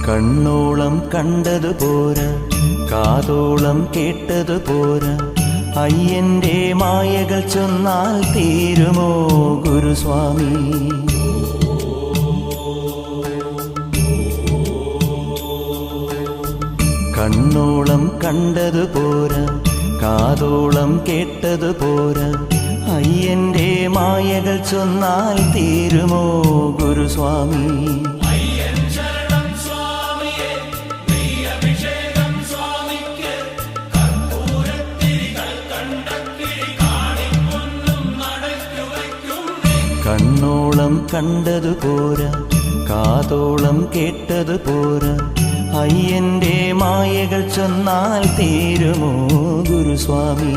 കണ്ണോളം കണ്ടതു പോരാ, കാതോളം കേട്ടതു പോരാ, അയ്യന്റെ മായകൾ ചൊന്നാൽ തീരുമോ ഗുരുസ്വാമി? കണ്ണോളം കണ്ടതു പോരാ, കാതോളം കേട്ടതു പോരാ, അയ്യന്റെ മായകൾ ചൊന്നാൽ തീരുമോ ഗുരുസ്വാമി? കണ്ണോളം കണ്ടതു പോരാ, കാതോളം കേട്ടതു പോരാ, അയ്യന്റെ മായകൾ ചൊന്നാൽ തീരുമോ ഗുരുസ്വാമി?